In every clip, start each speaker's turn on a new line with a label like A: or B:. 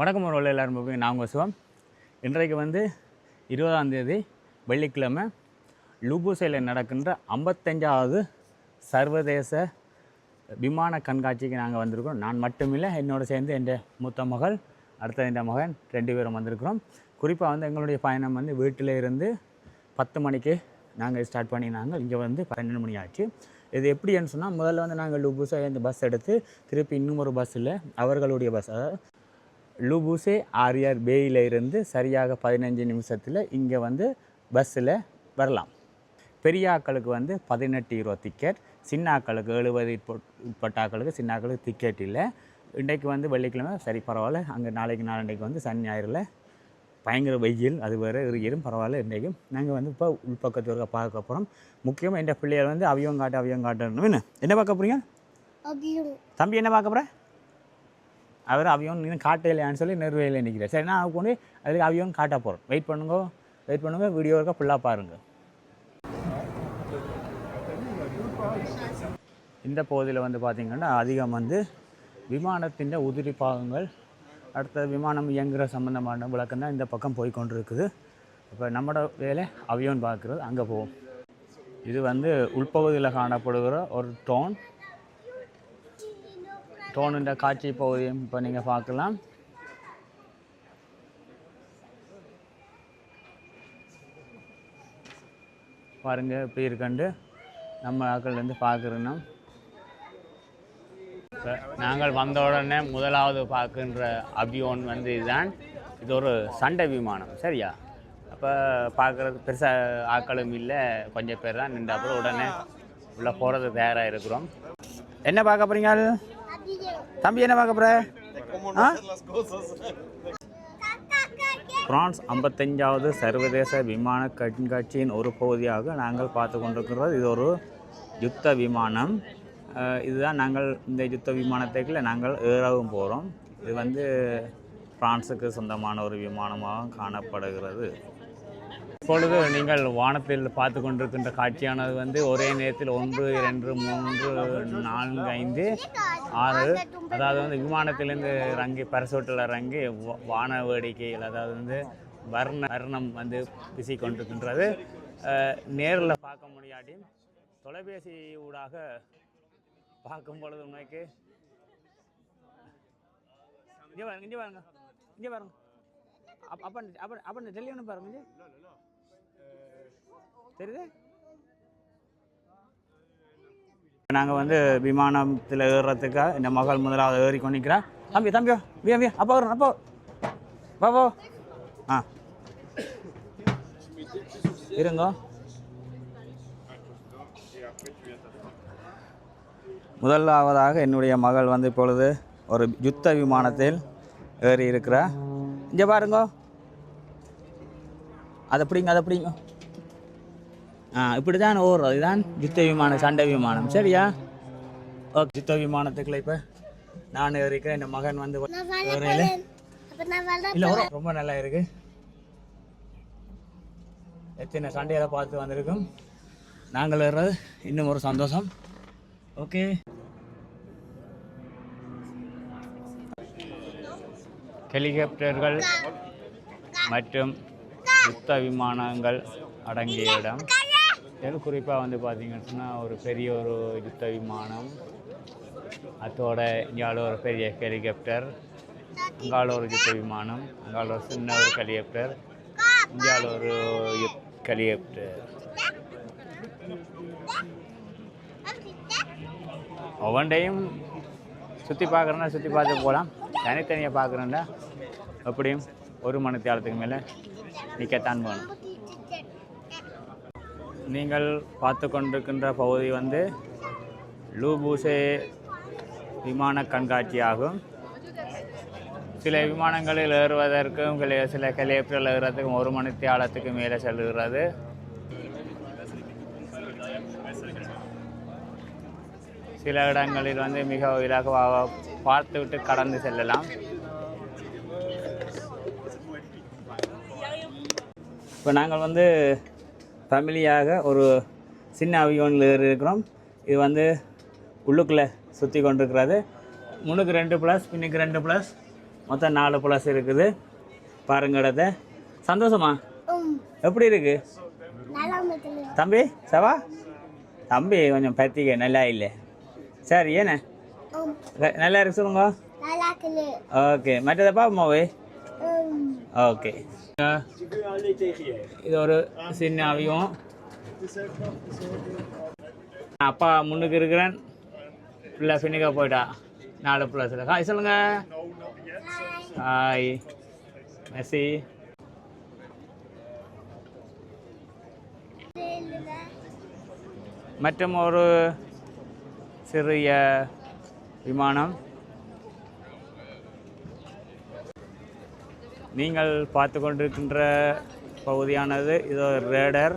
A: வணக்கம் ஒரு எல்லாரும் பார்ப்பீங்க. நான் உங்கள் சிவம். இன்றைக்கு வந்து 20ஆம் தேதி வெள்ளிக்கிழமை லூபூசையில் நடக்கின்ற 55வது சர்வதேச விமான கண்காட்சிக்கு நாங்கள் வந்திருக்கிறோம். நான் மட்டுமில்லை, என்னோட சேர்ந்து என் மூத்த மகள், அடுத்த என் மகன் 2 பேரும் வந்திருக்கிறோம். குறிப்பாக வந்து எங்களுடைய பயணம் வந்து வீட்டில் இருந்து 10 மணிக்கு நாங்கள் ஸ்டார்ட் பண்ணினாங்க. இங்கே வந்து 12 மணி ஆச்சு. இது எப்படின்னு சொன்னால், முதல்ல வந்து நாங்கள் லூபூசை இந்த பஸ் எடுத்து திருப்பி இன்னும் ஒரு பஸ்ஸில் அவர்களுடைய பஸ், அதாவது லூபூசே ஆரியார் பேயில் இருந்து சரியாக 15 நிமிஷத்தில் இங்கே வந்து பஸ்ஸில் வரலாம். பெரிய ஆக்களுக்கு வந்து 18 € டிக்கெட், சின்ன ஆக்களுக்கு 70 உட்பட்ட ஆக்களுக்கு சின்ன ஆக்களுக்கு டிக்கெட் இல்லை. இன்றைக்கு வந்து வெள்ளிக்கிழமை, சரி பரவாயில்ல. அங்கே நாளைக்கு வந்து சனி ஞாயிறில் பயங்கர வெயில், அது வேறு இருக்கையும் பரவாயில்ல. இன்றைக்கும் நாங்கள் வந்து இப்போ உள்பக்கத்து பார்க்க போகிறோம். முக்கியமாக என் பிள்ளைகள் வந்து அவியம் காட்டணும். என்ன பார்க்க போகிறீங்க தம்பி? என்ன பார்க்க போகிறேன்? அவர் அவியோன் இன்னும் காட்டையிலையான்னு சொல்லி நெருவையில் நிற்கிறார். சரி, நான் கொண்டு அதுக்கு அவியோன் காட்ட போகிறோம். வெயிட் பண்ணுங்க, வீடியோ இருக்க ஃபுல்லாக பாருங்கள். இந்த பகுதியில் வந்து பார்த்திங்கன்னா அதிகம் வந்து விமானத்தின் உதிரி பாகங்கள், அடுத்த விமானம் இயங்குகிற சம்மந்தமான விளக்கம் தான் இந்த பக்கம் போய் கொண்டு இருக்குது. இப்போ நம்மளோட வேலை அவியோன் பார்க்குறது. அங்கே போவோம். இது வந்து உள்பகுதியில் காணப்படுகிற ஒரு டோனுன்ற காட்சி பகுதியும் இப்போ நீங்கள் பார்க்கலாம். பாருங்கள் இப்படி இருக்கண்டு நம்ம ஆக்கள்லேருந்து பார்க்குறோன்னா, இப்போ நாங்கள் வந்த உடனே முதலாவது பார்க்குன்ற அபியோன் வந்து இதுதான். இது ஒரு சண்டை விமானம், சரியா? அப்போ பார்க்குறது பெருசாக ஆக்களும் இல்லை, கொஞ்சம் பேர் தான் நின்று அப்புறம் உடனே உள்ளே போகிறது தயாராக இருக்கிறோம். என்ன பார்க்க போகிறீங்க தம்பி? என்ன பார்க்க போகிற? பிரான்ஸ் 55வது சர்வதேச விமான கண்காட்சியின் ஒரு பகுதியாக நாங்கள் பார்த்து கொண்டிருக்கிறோம். இது ஒரு யுத்த விமானம். இதுதான் நாங்கள் இந்த யுத்த விமானத்துக்குள்ள நாங்கள் ஏறவும் போகிறோம். இது வந்து பிரான்ஸுக்கு சொந்தமான ஒரு விமானமாக காணப்படுகிறது. இப்பொழுது நீங்கள் வானத்தில் பார்த்து கொண்டிருக்கின்ற காட்சியானது வந்து ஒரே நேரத்தில் 1, 2, 3, 4, 5, 6, அதாவது வந்து விமானத்திலேருந்து இறங்கி பரிசோட்டில் இறங்கி வான வேடிக்கைகள், அதாவது வந்து வர்ணம் வந்து வீசி கொண்டிருக்கின்றது. நேரில் பார்க்க முடியாட்டியும் தொலைபேசி ஊடாக பார்க்கும் பொழுது உண்மைக்கு இங்கே பாருங்க அப்போ டெல்லின்னு பாருங்க தெரியுது. நாங்கள் வந்து விமானத்தில் ஏறுறதுக்காக இந்த மகள் முதலாவது ஏறி கொண்டிருக்கிறா. தம்பியோ அப்போ வரும், அப்போ பாப்போ இருங்க. முதலாவதாக என்னுடைய மகள் வந்து இப்பொழுது ஒரு யுத்த விமானத்தில் ஏறி இருக்கிறா. இங்கே பாருங்க, அதை பிடிங்க. இப்படி தான் ஓடுறது. இதுதான் யுத்த விமானம், சண்டை விமானம், சரியா? ஓகே, யுத்த விமானத்துக்குள்ள இப்போ நான் இருக்கிறேன். என் மகன் வந்து இல்லை, ரொம்ப நல்லா இருக்கு. எத்தனை சண்டையை பார்த்து வந்திருக்கோம். நாங்கள் ஏறுறது இன்னும் ஒரு சந்தோஷம். ஓகே, ஹெலிகாப்டர்கள் மற்றும் யுத்த விமானங்கள் அடங்கிய இடம். இது குறிப்பாக வந்து பார்த்திங்கன்னா ஒரு பெரிய ஒரு யுத்த விமானம், அதோட இங்கால ஒரு பெரிய ஹெலிகாப்டர், அங்கால ஒரு யுத்த விமானம், அங்கால ஒரு சின்ன ஒரு ஹெலிகாப்டர், இங்கால ஒரு ஹெலிகாப்டர். ஒவ்வொன்றையும் சுற்றி பார்க்குறேன்னா சுற்றி பார்த்து போகலாம். தனித்தனியாக பார்க்குறேன்டா எப்படியும் 1 மணி நேரத்துக்கு மேலே நிற்கத்தான் போகணும். நீங்கள் பார்த்து கொண்டிருக்கின்ற பகுதி வந்து லூபூசே விமான கண்காட்சி ஆகும். சில விமானங்களில் ஏறுவதற்கும் சில ஹெலிகாப்டரில் ஏறுறதுக்கும் 1 மணி நேரத்துக்கு மேலே செல்கிறது. சில இடங்களில் வந்து மிக இலகுவாக பார்த்துவிட்டு கடந்து செல்லலாம். இப்போ நாங்கள் வந்து ஃபேமிலியாக ஒரு சின்ன அவியோனில் இருக்கிறோம். இது வந்து உள்ளுக்குள்ளே சுற்றி கொண்டிருக்கிறது. முன்னுக்கு 2 ப்ளஸ், பின்னுக்கு 2 ப்ளஸ், மொத்தம் 4 ப்ளஸ் இருக்குது. பாருங்க இடத்த. சந்தோஷமா? எப்படி இருக்கு தம்பி? சவா தம்பி கொஞ்சம் பத்திக்க நல்லா இல்லை. சரி ஏண்ணே நல்லா இருக்கு சொல்லுங்க. ஓகே மற்றதை பாப்போமாவே. ஓகே இது ஒரு சின்ன அவியம். அப்பா முன்னுக்கு இருக்கிறேன். பிள்ளை பின்னுக்க போயிட்டா 4 ப்ளஸில். ஹாய் சொல்லுங்க. Hi Messi. மற்றும் ஒரு சிறிய விமானம். நீங்கள் பார்த்து கொண்டிருக்கின்ற பகுதியானது இது ஒரு ரேடர்.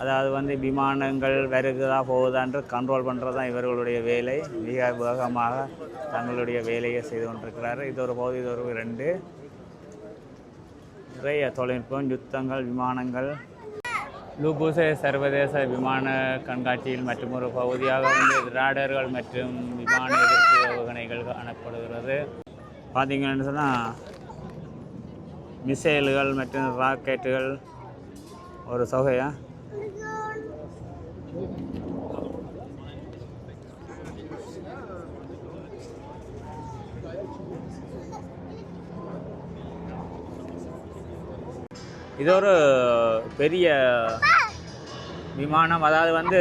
A: அதாவது வந்து விமானங்கள் வருகுதா போகுதான்று கண்ட்ரோல் பண்ணுறது தான் இவர்களுடைய வேலை. மிக வேகமாக தங்களுடைய வேலையை செய்து கொண்டிருக்கிறார்கள். இது ஒரு பகுதி, இது ஒரு 2 நிறைய தொழில்நுட்பம், யுத்தங்கள், விமானங்கள். லூபூசே சர்வதேச விமான கண்காட்சியில் மற்றும் ஒரு பகுதியாக வந்து ரேடர்கள் மற்றும் விமான எதிர்ப்பு ஏவுகணைகள் காணப்படுகிறது. பார்த்தீங்கன்னு சொன்னால் மிசைல்கள் மற்றும் ராக்கெட்டுகள் ஒரு தொகையா. இது ஒரு பெரிய விமானம். அதாவது வந்து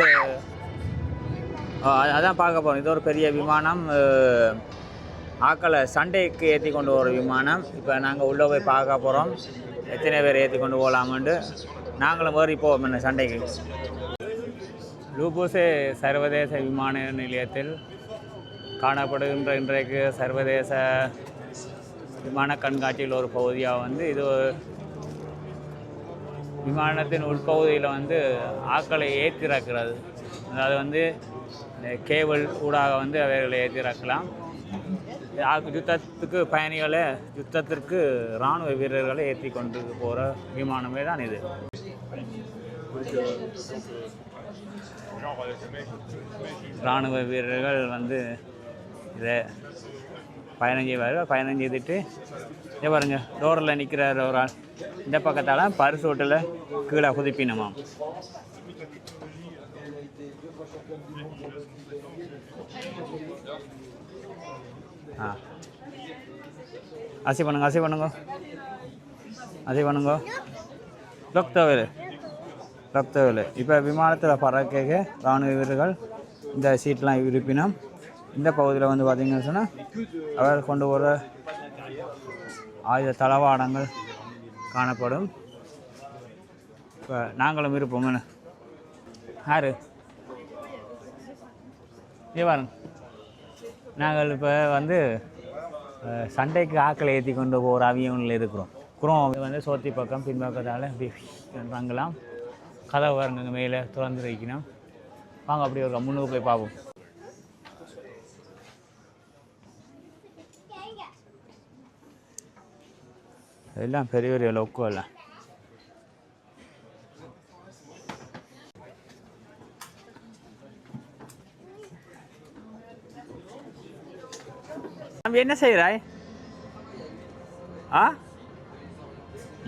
A: அதான் பார்க்க போகிறோம். இது ஒரு பெரிய விமானம். ஆக்களை சண்டைக்கு ஏற்றி கொண்டு போகிற விமானம். இப்போ நாங்கள் உள்ளே போய் பார்க்க போகிறோம். எத்தனை பேர் ஏற்றி கொண்டு போகலாமன்ட்டு. நாங்களும் வேறு போவோம் என்ன சண்டைக்கு. லூபூசே சர்வதேச விமான நிலையத்தில் காணப்படுகின்ற இன்றைக்கு சர்வதேச விமான கண்காட்சியில் ஒரு பகுதியாக வந்து இது விமானத்தின் உட்பகுதியில் வந்து ஆக்களை ஏற்றிறக்கிறது. அதாவது வந்து கேபிள் ஊடாக வந்து அவைகளை ஏற்றிறக்கலாம். யுத்தத்துக்கு பயணிகளை, யுத்தத்திற்கு இராணுவ வீரர்களை ஏற்றி கொண்டு போகிற விமானமே தான் இது. இராணுவ வீரர்கள் வந்து இதை பயணம் செய்வார்கள். பயணம் செய்துட்டு இதை பாருங்க, டோரில் நிற்கிறார் ஒரு ஆள். இந்த பக்கத்தால் பரிசு ஓட்டில் கீழே குதிப்பினமாம். அசி பண்ணுங்க, அசி பண்ணுங்க, அசி பண்ணுங்க. லொக்தவேலு, லொக்தவேலு. இப்போ விமானத்தில் பறக்க இராணுவ வீரர்கள் இந்த சீட்லாம் இருப்பினும் இந்த பகுதியில் வந்து பார்த்திங்கன்னு சொன்னால் அவர் கொண்டு போகிற ஆயுத தளவாடங்கள் காணப்படும். இப்போ நாங்களும் இருப்போம். யார் ஏ பாருங்க, நாங்கள் இப்போ வந்து சண்டைக்கு ஆக்களை ஏற்றி கொண்டு போகிற அவியனில் இருக்கிறோம். குரோம் வந்து சோத்தி பக்கம் பின்பக்கத்தால் தங்கலாம். கதவு பாருங்க மேலே திறந்து வைக்கணும். வாங்க அப்படி ஒரு முன்னுக்கு போய் பார்ப்போம். எல்லாம் பெரிய பெரிய லொக்கோ எல்லாம். தம்பி என்ன செய்கிறாய்?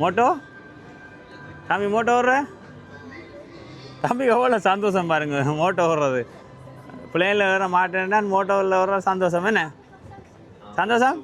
A: மோட்டோ தம்பி, மோட்டோ ஓடுற தம்பி எவ்வளோ சந்தோஷம் பாருங்க. மோட்டோ ஓடுறது, பிளேனில் வர மாட்டேன்னா மோட்டோவில் வர்ற சந்தோஷம். என்ன சந்தோஷம்?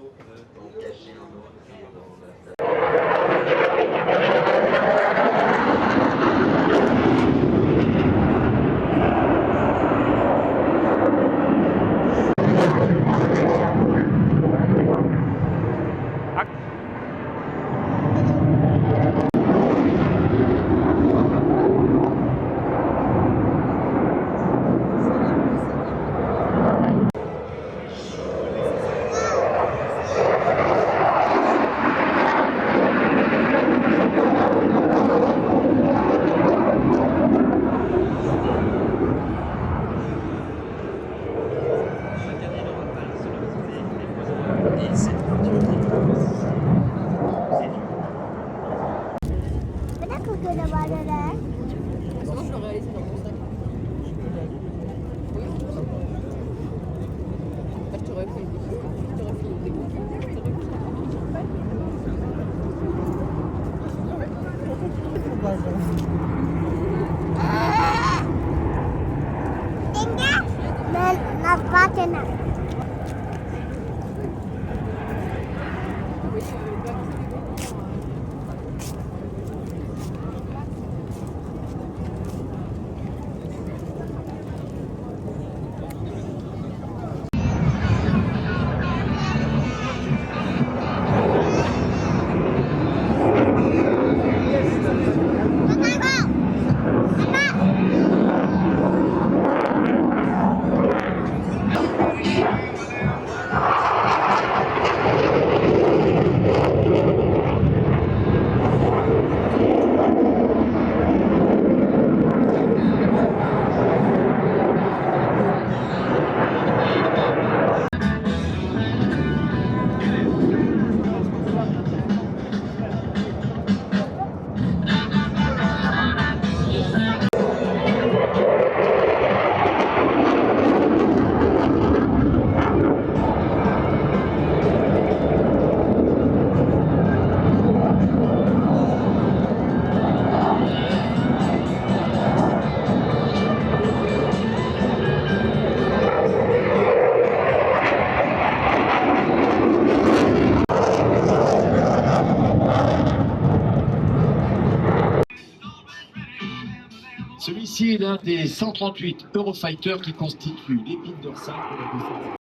B: Celui-ci est l'un des 138 Eurofighters qui constituent l'épine dorsale de la défense.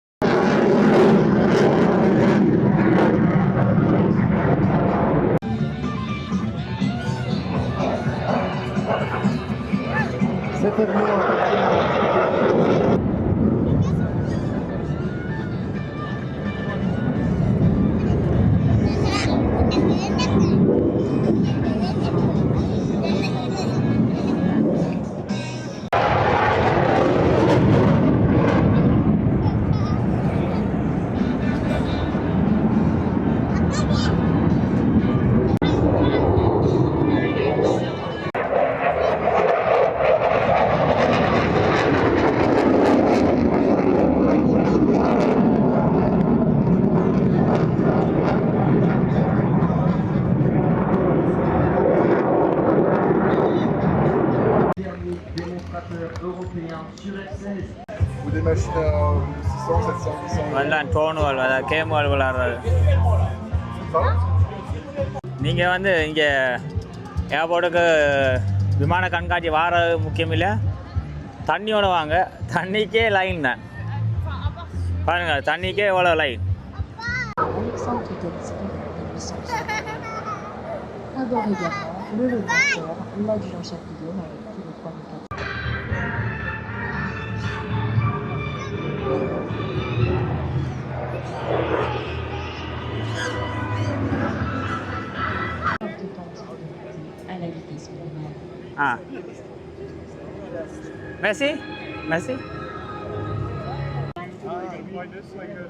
C: Ou des machines à 600, 700, 800
A: எல்லாம் ட்ரோனுகள் அதாவது கேம்கள் விளாட்றது. நீங்கள் வந்து இங்கே ஏர்போர்ட்டுக்கு விமான கண்காட்சி வாரது முக்கியம் இல்லை, தண்ணியோட வாங்க. தண்ணிக்கே லைன் தான் பாருங்கள், தண்ணிக்கே எவ்வளோ line.
D: À bord également le Levasseur, l'adjudant Châtillon avec plus de 3400. À la vitesse minimale.
A: Ah. Merci. Merci.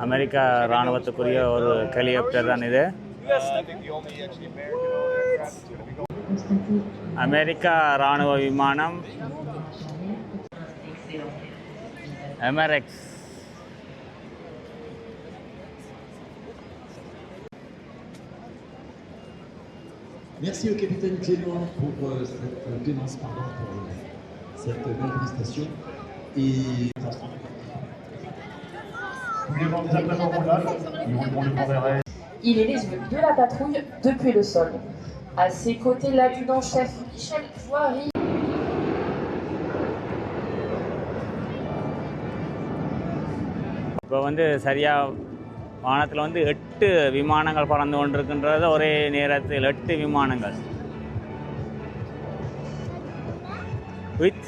A: America இராணுவத்துக்குரிய ஒரு ஹெலிகாப்டர் தான் இது. அமெரிக்கா இராணுவ விமானம் எமரெக்ஸ்.
B: Merci au capitaine Clément pour cette belle prestation. Et
D: Il est les yeux de la patrouille depuis le sol. À ses côtés, l'adjudant-chef Michel Joiry.
A: இப்போ வந்து சரியாக வானத்தில் வந்து 8 விமானங்கள் பறந்து கொண்டிருக்கின்றது ஒரே நேரத்தில். 8 விமானங்கள் வித்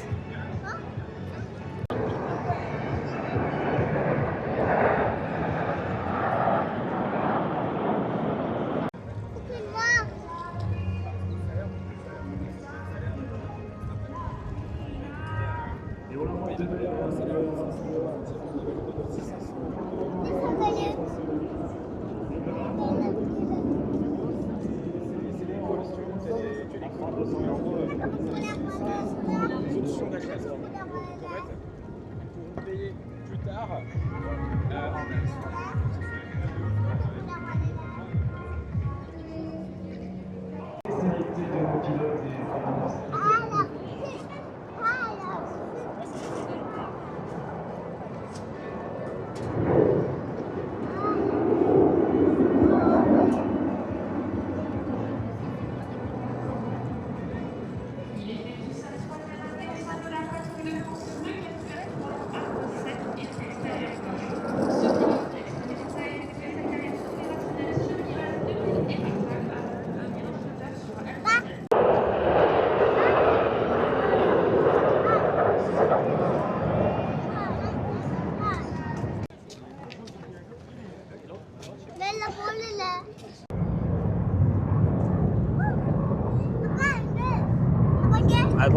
A: அது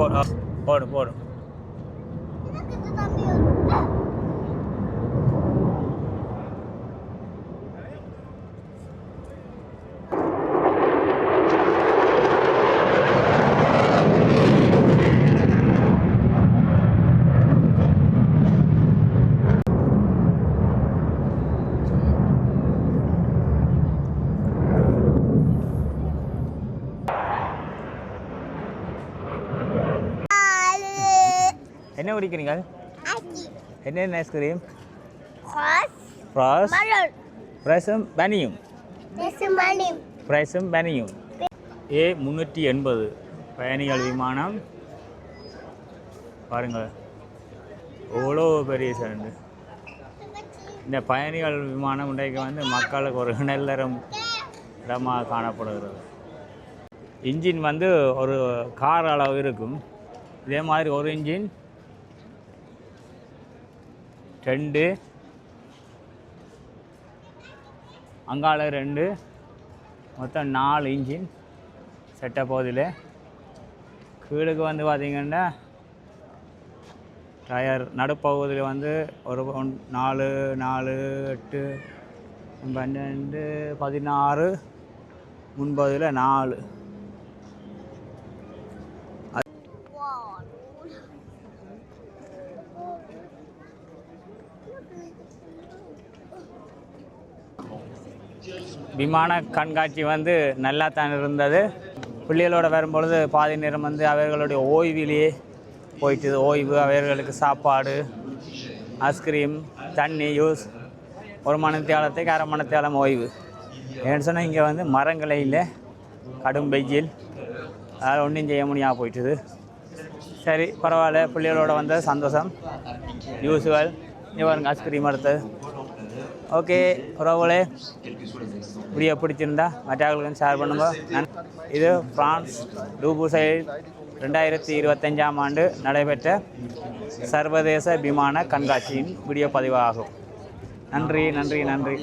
A: போடும் போடும். என்ன குடிக்கிறீங்க? என்ன ஐஸ்கிரீம்? ஃப்ராஸ் ஃப்ரைஸும் பனியும் ஃப்ரைஸும் பனியும். A380 பயணிகள் விமானம் பாருங்கள், எவ்வளோ பெரிய சண்டு. இந்த பயணிகள் விமானம் இன்றைக்கு வந்து மக்களுக்கு ஒரு நல்லறம் இடமாக காணப்படுகிறது. இன்ஜின் வந்து ஒரு கார் அளவு இருக்கும். இதே மாதிரி ஒரு இன்ஜின் 2 அங்கால 2 மொத்தம் 4 இன்ஜின் செட்டப் போதில். கீழுக்கு வந்து பார்த்திங்கன்னா டயர் நடுப்பகுதியில் வந்து ஒரு 4 4 8 12 16 முன்பகுதியில் 4. விமான கண்காட்சி வந்து நல்லா தான் இருந்தது. பிள்ளைகளோடு வரும்பொழுது பாதி நேரம் வந்து அவர்களுடைய ஓய்விலேயே போயிட்டு, ஓய்வு, அவர்களுக்கு சாப்பாடு, ஐஸ்கிரீம், தண்ணி யூஸ், 1 மணித்தியாலத்துக்கு 1/2 மணித்தியாலம் ஓய்வு. ஏன்னு சொன்னால் இங்கே வந்து மரங்களே இல்லை, கடும் வெயில், அதனால் ஒன்றும் செய்ய முடியாமல் போயிட்டுது. சரி பரவாயில்ல, பிள்ளைகளோட வந்த சந்தோஷம் யூஸுவல். இவருங்க ஐஸ்கிரீம் எடுத்தது. ஓகே உறவுகளே, வீடியோ பிடிச்சிருந்தா மற்றவர்களுக்கும் ஷேர் பண்ணுங்க. இது பிரான்ஸ் லூபூசைல் 2025ஆம் ஆண்டு நடைபெற்ற சர்வதேச விமான கண்காட்சியின் வீடியோ பதிவாகும். நன்றி நன்றி நன்றி.